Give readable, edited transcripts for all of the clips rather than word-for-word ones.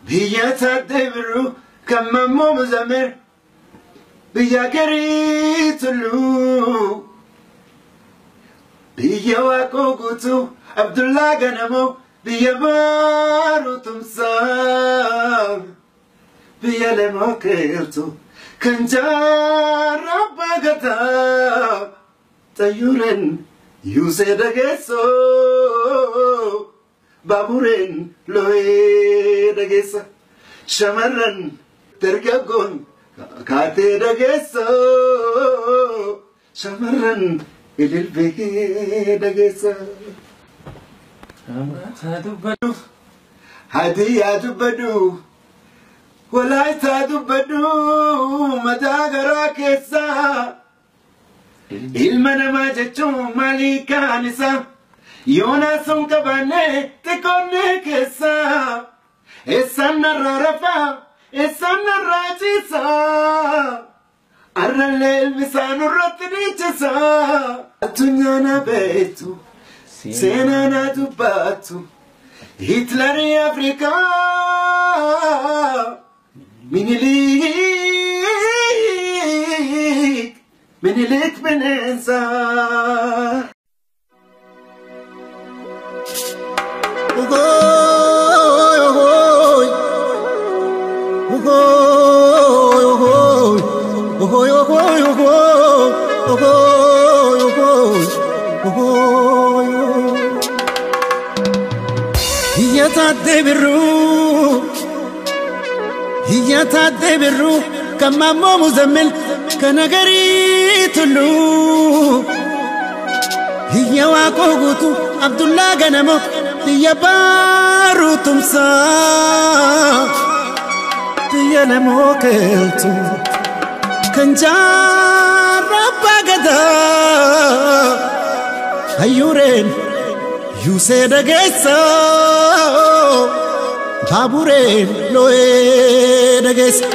Biyya Dabarsaa Qamar Yuusuf Biyya Tulu Biyya Wakogutu Abdullah Ganamo Biyya Barutumsa Biyya Lemokertu Kanjara Bagata Tayuren Yuse Dageso Baburen Loe Dagesa Shamaran Tergagon Kate Dageso Shamaran Ilil Beke Dagesa Hadiya Dubadu Walaita Dubadu Madagara Kesa Ilmana Majachu Malika Nisa Yona Sunkabane Tekone Kesa Esana Rafa Esana Rajisa Arale Misanu Ratinichesa Atunyana Betu Senana Dubatu Hitler Africa Menelik Bineensa Iyya Dabarsaa Qamar Yuusuf kanagari tulu Iyya Wakogutu Abdullah Ganamo Biyya Barutumsa Biyya Lemokertu Kanjara Bagata Ayuren Yuse Dagesa Baburen Loe Dagesa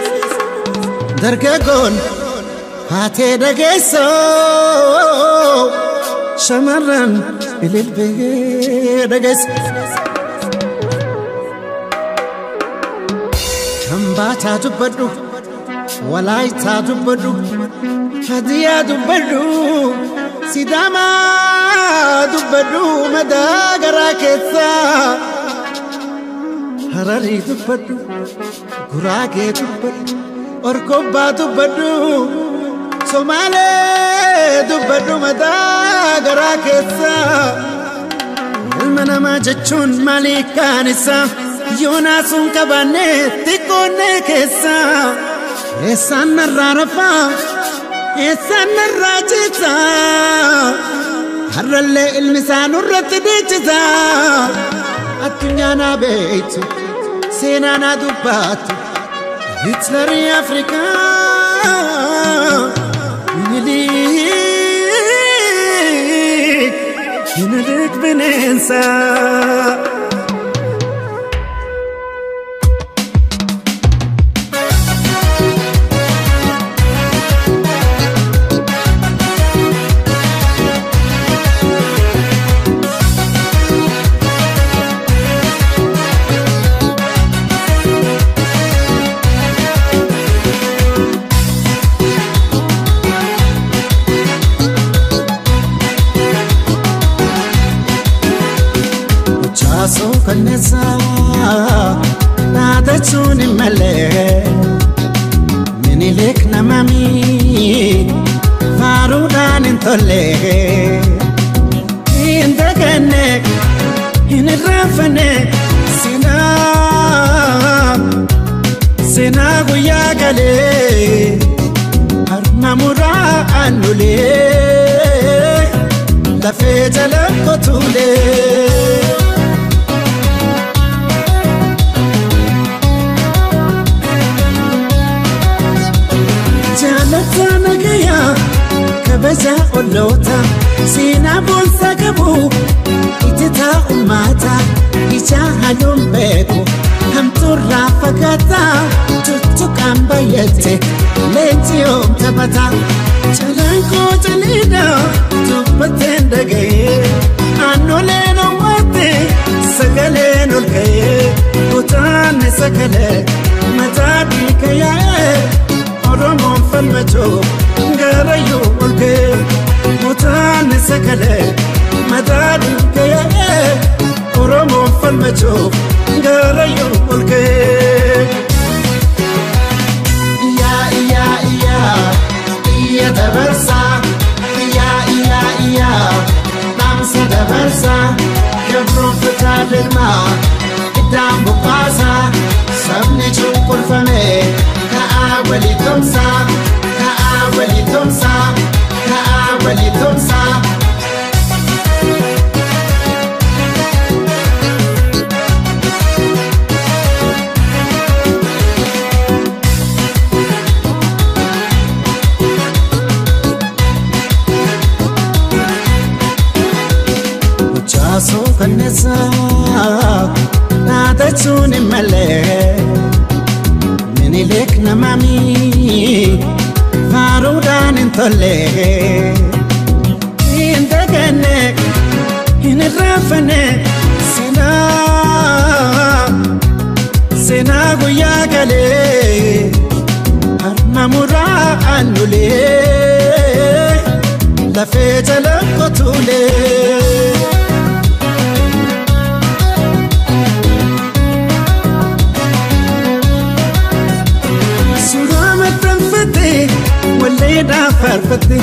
Dargagon Hate Dagesa Shamaran Ilil Beke Dagesa Kambata Dubadu Walaita Dubadu Hadiya Dubadu Sidama Dubadu Madagara Kesa Harari Dubadu Gurage Dubadu Orkoba Dubadu Somale Dubadu Madagara Kesa Ilmana Majachun Malika Nisa Yona Sunkabane Tekone Kesa Esana Rafa Esana Rajisa Harale Ilmisanu Ratinichesa Atunyana Betu Senana Dubatu Hitler Africa Menelik Bineensa So kanesa nada chuni male Minilik namami farudan intole indagane inrafane sina guyagale harnamura anule la fejala kotule Kabaja olota sina bonsa kabu itita umata icha halumbeku hamtura fakata tutukamba yete lentio tabata chalanko chalida tupatenda gaye anole no wate sagale no gaye utane سكلة متادي كيا Oromo falmacho ngarayo olke mutan sakale madadi kaya Oromo falmacho ngarayo olke Iyya Dabarsaa Iyya Dabarsaa Dabarsaa kebron fatalma idam buqasa sabni chukul fame Kaawali tomsa Chaso kanesa nada chuni male Minilik namami farudan intolle indaganek inrafane sena guyagale armamura anule la fetala kotule وليدا فرفتي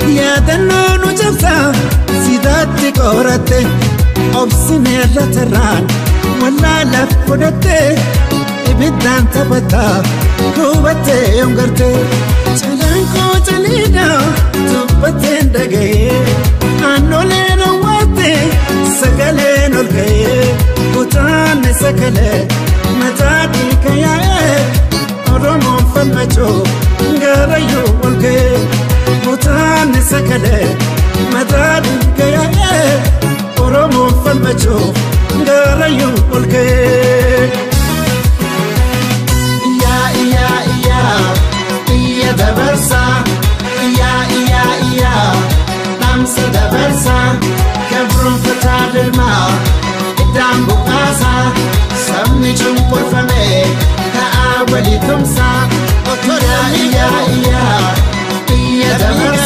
يا دنونو جبسا سيداتي قورتي أبسني رتران ولا لفودتي إبدان تبتا قوتي يمغرتي چلانكو چليدا تبتين دقاي أنو لينو واتي سقلين القاي قطان سقلي متادي كيا Oromo falmacho ngarayo olke mutan sakale madadi kaya Oromo falmacho ngarayo olke Iyya Dabarsaa Iyya Dabarsaa kebron fatalma idam buqasa sabni chukul fame Kaawali tomsa Iyya Dabarsaa